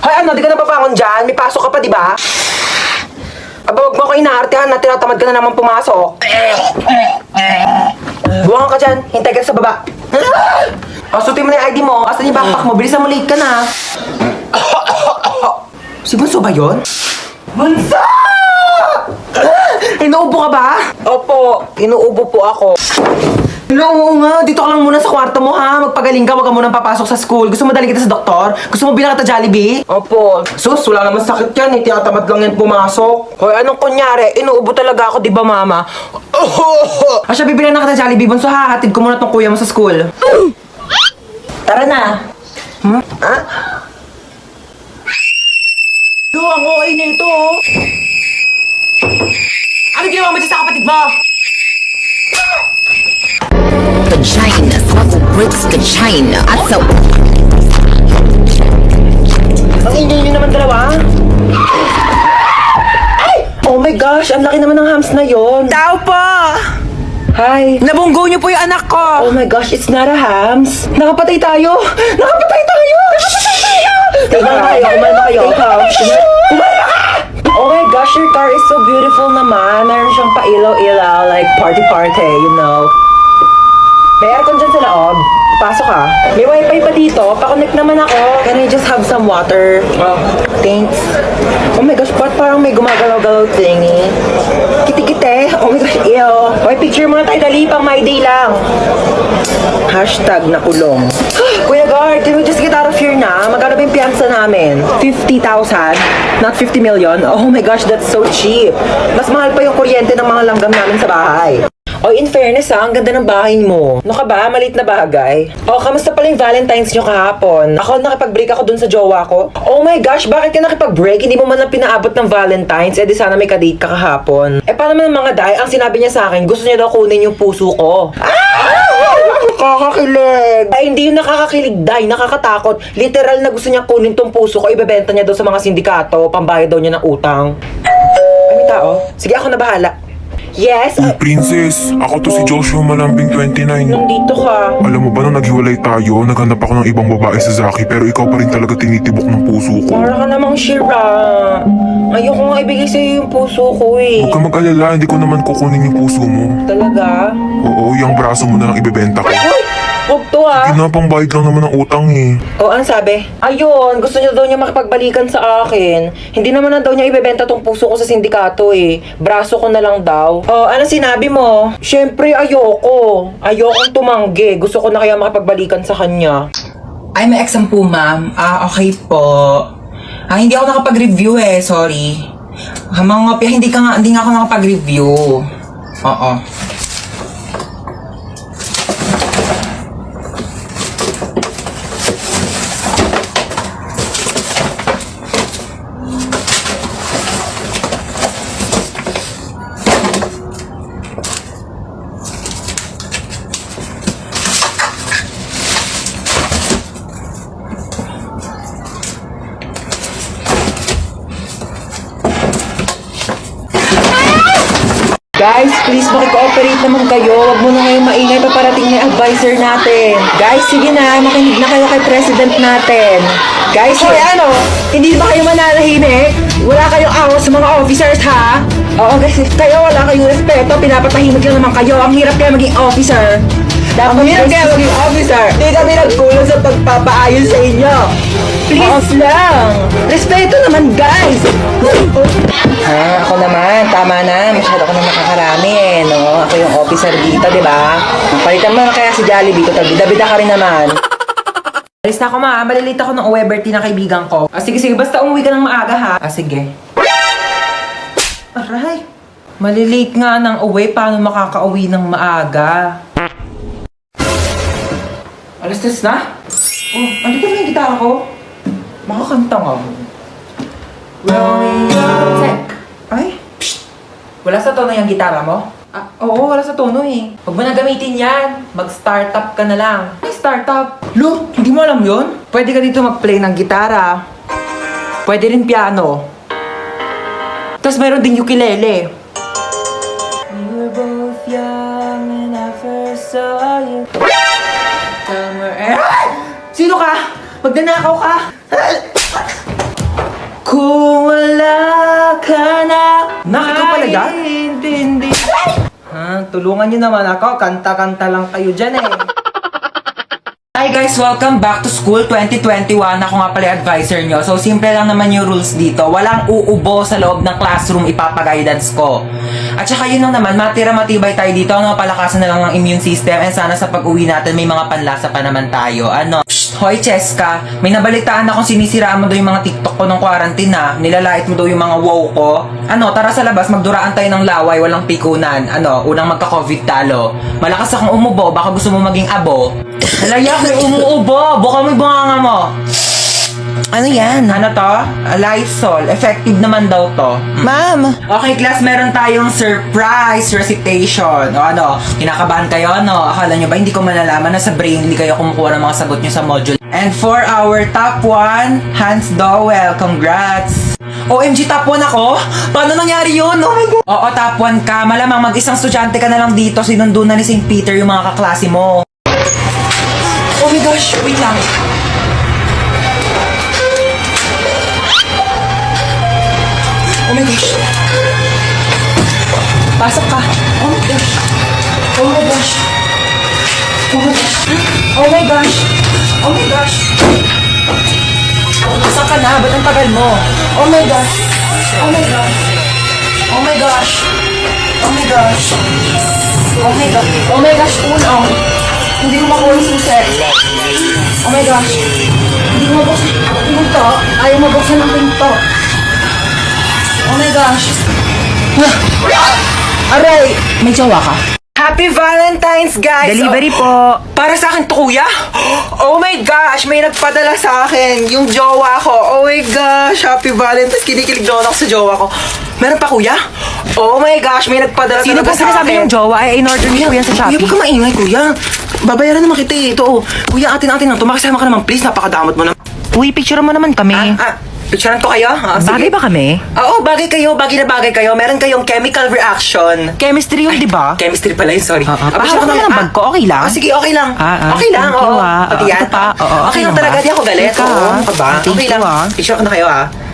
Hoy, ano, di ka na papangon dyan? May pasok ka pa, di ba? Aba, wag mo ko inaartehan na tinatamad ka na naman pumasok. Buwangan ka dyan. Hintay ka sa baba. O, sutin mo na yung ID mo. Asan yung backpack mo? Bilisan mo, late ka na. Si Bunso ba yun? Bunso! Inuubo ka ba? Opo, inuubo po ako. Oo nga, dito ka lang muna sa kwarto mo ha. Magpagaling ka, wag ka munang papasok sa school. Gusto mo daling kita sa doktor? Gusto mo bilang kita Jollibee? Opo. Sus, wala naman sakit yan. Tinatamad lang yan pumasok. Hoy, anong kunyari? Inuubo talaga ako, di ba mama? Asya, bibilan na kita Jollibee. Bunso ha, hatid ko muna tong kuya mo sa school. Tara na. Ha? Yo, ang okay na ito oh. Ano ginawa mo dyan sa kapatid mo? Vagina, smuggle bricks to China. I so Ang ingay nyo naman dalawa. Ay! Oh my gosh, ang laki naman ng hams na yon. Tao po! Hi! Nabunggo nyo po yung anak ko! Oh my gosh, it's not a hams. Nakapatay tayo! Nakapatay tayo! Nakapatay tayo! Kumalma kayo, kumalma kayo. Kumalma ka! Oh my gosh, your car is so beautiful naman. Meron siyang pa-ilaw-ilaw, like party-party, you know. May aircon dyan sa loob. Pasok ka. May wifi pa dito. Pa-connect naman ako. Can I just have some water? Thanks. Oh my gosh, parang may gumagalaw-galaw thingy. Kiti-kite. Oh my gosh, ew. Okay, picture muna tayo. Dali, pang my day lang. Hashtag nakulong. Kuya Guard, can we just get out of here na? Magkano ba yung piyansa namin? 50,000? Not 50 million? Oh my gosh, that's so cheap. Mas mahal pa yung kuryente ng mga langgam namin sa bahay. Oh, in fairness ha, ang ganda ng bahay mo. Ano ka ba? Malit na bagay. Oh, kamusta pala yung Valentine's nyo kahapon? Ako, nakipag-break ako dun sa jowa ko. Oh my gosh, bakit ka nakipag-break? Hindi mo man lang pinaabot ng Valentine's. Eh di sana may kadate ka kahapon. Eh paano naman mga day? Ang sinabi niya sa akin, gusto niya daw kunin yung puso ko. Nakakakilig. Ay, hindi yung nakakakilig, day. Nakakatakot. Literal na gusto niya kunin tong puso ko. Ibebenta niya daw sa mga sindikato. Pambayad daw niya ng utang. Ay, may tao? Sige, ako na bahala. Yes? Uy, princess, ako to si Joshua Malambing 29. Nandito ka. Alam mo ba nung naghiwalay tayo, naghanap ako ng ibang babae sa Zaki pero ikaw pa rin talaga tinitibok ng puso ko. Para ka namang Shira. Ayoko nga ibigay sa'yo yung puso ko eh. Huwag ka mag-alala, hindi ko naman kukunin yung puso mo. Talaga? Oo, yung braso mo na lang ibebenta ko. Uy! Huwag to ah! Pinapambayad lang naman ng utang eh. O, ano sabi? Ayun, gusto niya daw niya makipagbalikan sa akin. Hindi naman na daw niya ibebenta tong puso ko sa sindikato eh. Braso ko na lang daw. O, ano sinabi mo? Siyempre, ayoko. Ayokong tumanggi. Gusto ko na kaya makipagbalikan sa kanya. Ay, may exam po, ma'am. Okay po. Hindi ako nakapag-review eh. Sorry. Mga ngopya, hindi nga ako nakapag-review. Oo. Guys, please makikooperate naman kayo. Huwag mo na ngayong maingay, paparating na yung advisor natin. Guys, sige na, makinig na kayo kay president natin. Guys, hoy ano? Hindi ba kayo mananahimik? Wala kayong awas sa mga officers, ha? Oo, guys, kayo wala kayong respeto, pinapatahimik lang naman kayo. Ang hirap kaya maging officer. Ang hirap kaya maging officer. Hindi kami nagkulang sa pagpapaayon sa inyo. Please lang. Respeto naman, guys. Ako naman, tama na. Masyado ko na nakakarami eh, no? Ako yung officer dito, di ba? Palitan mo na kaya si Jollibee ko, bida-bida ka rin naman. Alis na ako ma, malilate ako ng Weberty na kaibigan ko. Sige, basta umuwi ka ng maaga ha. Sige. Aray, malilate nga ng uwi, paano makakauwi ng maaga? Alas 3 na? Oh, ano ba yung gitara ko? Makakanta nga mo. Check. Ay, psst. Wala sa tono yung gitara mo? Oo, wala sa tono eh. Huwag mo na gamitin yan. Mag-startup ka na lang. Ay, startup? Lo, hindi mo alam yun? Pwede ka dito mag-play ng gitara. Pwede rin piano. Tapos mayroon din ukulele. We were both young and I first saw you. Sino ka? Magnanakaw ka? ka na. Ikaw pala yan? Hindi. Ha? Tulungan niyo naman ako. Kanta-kanta lang kayo dyan eh. Hi guys, welcome back to school 2021. Ako nga pala yung advisor nyo. So, simple lang naman yung rules dito. Walang uubo sa loob ng classroom, ipapag-guidance ko. At saka yun lang naman, matira-matibay tayo dito. Ano, palakasan na lang ng immune system. And sana sa pag-uwi natin, may mga panlasa pa naman tayo. Ano? Shh, hoy Cheska, may nabalitaan akong sinisiraan mo daw yung mga TikTok ko nung quarantine na. Nilalait mo daw yung mga wow ko. Ano, tara sa labas, magduraan tayo ng laway, walang pikunan. Ano, unang magka-COVID talo. Malakas akong umubo, baka gusto mo maging abo. Alayak, may umuubo. Buka mo yung bunganga mo. Ano yan? Ano to? Lysol. Effective naman daw to. Ma'am. Okay, class, meron tayong surprise recitation. O ano, kinakabahan kayo, no? Akala nyo ba hindi ko malalaman na sa Brainly kayo kumukuha ng mga sagot nyo sa module? And for our top 1, Hans Dowell. Congrats! OMG, top 1 ako? Paano nangyari yun? Oh my God! Oo, top 1 ka. Malamang mag-isang estudyante ka na lang dito. Sinundo na ni St. Peter yung mga kaklase mo. Oh my gosh, wait lang. Oh my gosh. Pasok ka. Oh my gosh. Oh my gosh. Oh my gosh. Oh my gosh. Oh my gosh. Pasok ka na. Ba't ang tagal mo? Oh my gosh. Oh my gosh. Oh my gosh. Oh my gosh. Oh my gosh. Oh my gosh. Uno. Hindi ko makuha yung susi. Oh my gosh. Hindi ko mabuksan yung pinto. Ayaw mabuksan ang pinto. Oh my gosh. Aray! May jowa ka? Happy Valentine's, guys! Delivery po. Para sa akin to, kuya? Oh my gosh, may nagpadala sa akin. Yung jowa ko. Oh my gosh, Happy Valentine's. Kinikilig doon ako sa jowa ko. Meron pa, kuya? Oh my gosh, may nagpadala Sino talaga ba sa sinasabi akin. yung jowa? Eh, in-order niyo po yan sa Kuya, Shopee. huwag ka maingay, kuya. Babayaran naman kita eh. Ito, oh. Kuya, atin lang. Tumakasama ka naman, please. Napakadamot mo na. Uy, picture mo naman kami. Picturean ko kayo? Sige. Bagay ba kami? Oo, bagay kayo. Bagay na bagay kayo. Meron kayong chemical reaction. Chemistry yun, di ba? Chemistry pala yun, sorry. Pahawak mo ng bag ko, okay lang? Sige, okay lang. Okay lang, thank you, oo. Pati Ito yan. pa, oo, Okay okay lang lang talaga, ba? di ako galit. Teka, Oo, ano ka ba? thank Okay you, lang. Picture ko na kayo,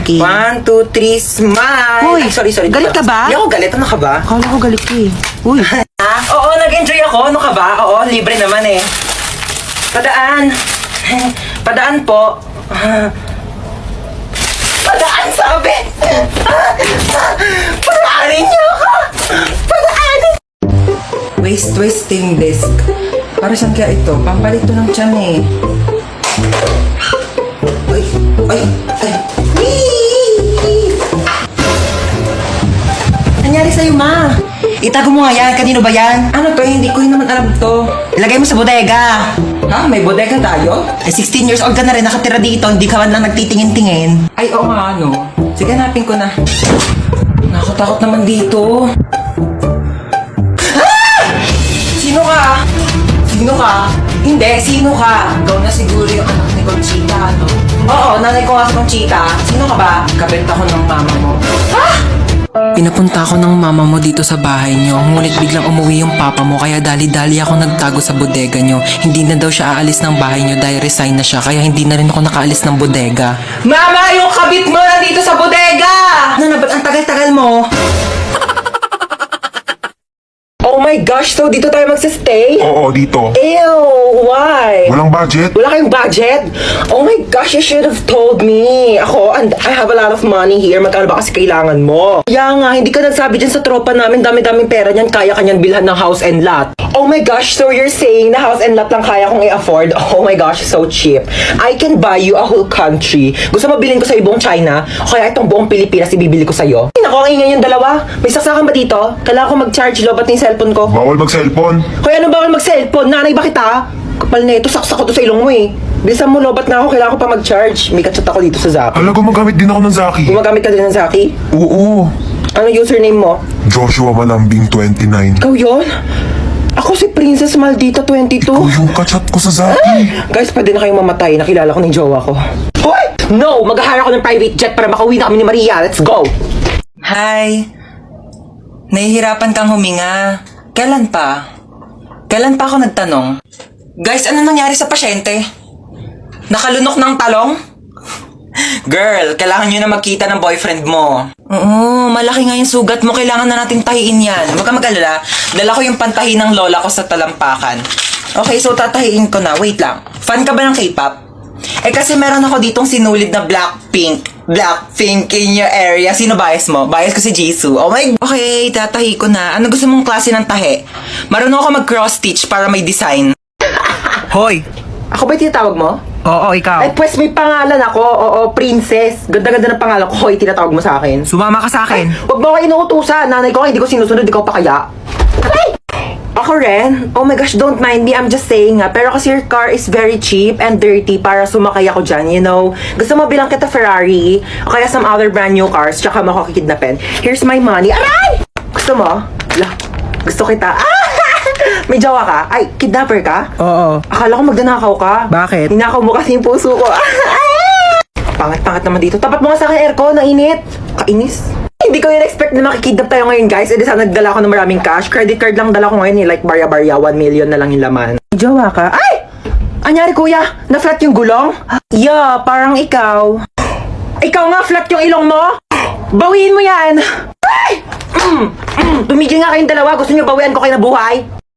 Okay. 1, 2, 3, smile. Uy, Ay, sorry. galit ka ba? Di ako galit, ano ka ba? Akala ko galit ka eh. Uy. Oo, nag-enjoy ako. Ano ka ba? Oo, libre naman eh. Padaan. Padaan po. Padaan, sabi! Padaanin niyo ako! Padaanin! Wasting disc. Para saan kaya ito? Pampalit to ng tiyan eh. Ay! Nangyari sa'yo, ma? Itago mo nga yan. Kanino ba yan? Ano to? Hindi ko yun naman alam to. Ilagay mo sa bodega. Ha? May bodega tayo? 16 years old ka na rin, nakatira dito. Hindi ka man lang nagtitingin-tingin. Ay, oo nga, ano. Sige, hanapin ko na. Nakakatakot naman dito. Sino ka? Sino ka? Hindi, sino ka? Ikaw na siguro yung anak ni Conchita, ano? Oo, nanay ko nga si Conchita. Sino ka ba? Kabit ako ng mama mo. Pinapunta ako ng mama mo dito sa bahay niyo, ngunit biglang umuwi yung papa mo kaya dali-dali ako nagtago sa bodega niyo. Hindi na daw siya aalis ng bahay niyo dahil resign na siya kaya hindi na rin ako nakaalis ng bodega. Mama, yung kabit mo nandito sa bodega! Ano na, ba't ang tagal-tagal mo? Oh my gosh, so dito tayo magsistay? Oo, dito. Ew, why? Walang budget? Wala kayong budget? Oh my gosh, you should have told me. Ako, and I have a lot of money here. Magkano ba kasi kailangan mo? Kaya nga, hindi ka nagsabi dyan sa tropa namin. Dami-daming pera niyan. Kaya kanyan bilhan ng house and lot. Oh my gosh, so you're saying na house and lot lang kaya kong i-afford? Oh my gosh, so cheap. I can buy you a whole country. Gusto mo bilhin ko sa buong China? O kaya itong buong Pilipinas ibibili ko sa'yo? Ay, naku, ang ingay yung dalawa. May saksakan ba dito? Kailangan ko mag-charge lobat ng cellphone ko. Bawal mag-cellphone. Hoy, ano bawal mag-cellphone? Nanay ba kita? Kapal na ito, saksak ko to sa ilong mo eh. Bilisan mo, lobat na ako. Kailangan ko pa mag-charge. May kachat ako dito sa Zaki. Hala, gumagamit din ako ng Zaki. Gumagamit ka din ng Zaki? Oo. Ano username mo? Joshua Malambing 29. Ikaw yun? Ako si Princess Maldita 22. Ikaw yung kachat ko sa Zaki. Guys, pwede na kayong mamatay. Nakilala ko ng jowa ko. Hoy! No! Mag-hire ako ng private jet para makauwi na kami ni Maria. Let's go! Hi! Nahihirapan kang huminga. Kailan pa? Kailan pa ako nagtanong? Guys, ano nangyari sa pasyente? Nakalunok ng talong? Girl, kailangan nyo na magkita ng boyfriend mo. Oo, malaki nga yung sugat mo. Kailangan na natin tahiin yan. Huwag ka mag-alala. Dala ko yung pantahi ng lola ko sa talampakan. Okay, so tatahiin ko na. Wait lang. Fan ka ba ng K-pop? Kasi meron ako ditong sinulid na Blackpink. Blackpink in your area. Sino bias mo? Bias ko si Jisoo. Oh my... Okay, tatahi ko na. Ano gusto mong klase ng tahi? Marunong ako mag-cross-stitch para may design. Hoy! Ako ba yung tinatawag mo? Oo, ikaw. Ay, pues may pangalan ako. Oo, princess. Ganda-ganda ng pangalan ko. Hoy, tinatawag mo sa akin. Sumama ka sa akin. Huwag mo ako inuutusan. Nanay ko, hindi ko sinusunod. Ikaw pa kaya? Ay! Ako rin? Oh my gosh, don't mind me. I'm just saying nga. Pero kasi your car is very cheap and dirty para sumakay ako dyan, you know? Gusto mo bilang kita Ferrari o kaya some other brand new cars tsaka makakikidnapin. Here's my money. Aray! Gusto mo? Lah, gusto kita. Ah! May jowa ka? Ay, kidnapper ka? Oo. Akala ko magdanakaw ka. Bakit? Ninakaw mo kasi yung puso ko. Pangat-pangat naman dito. Tapat mo nga sa akin aircon, nainit. Kainis. Hindi ko yun expect na makikidnap tayo ngayon, guys. E di sana nagdala ko ng maraming cash. Credit card lang dala ko ngayon, like barya-barya, 1 million na lang yung laman. Jowa ka? Ay! Anyari, kuya? Na-flat yung gulong? Yeah, parang ikaw. Ikaw nga, flat yung ilong mo? Bawiin mo yan! Ay! Tumigil nga kayong dalawa. Gusto nyo bawian ko kayo na buhay?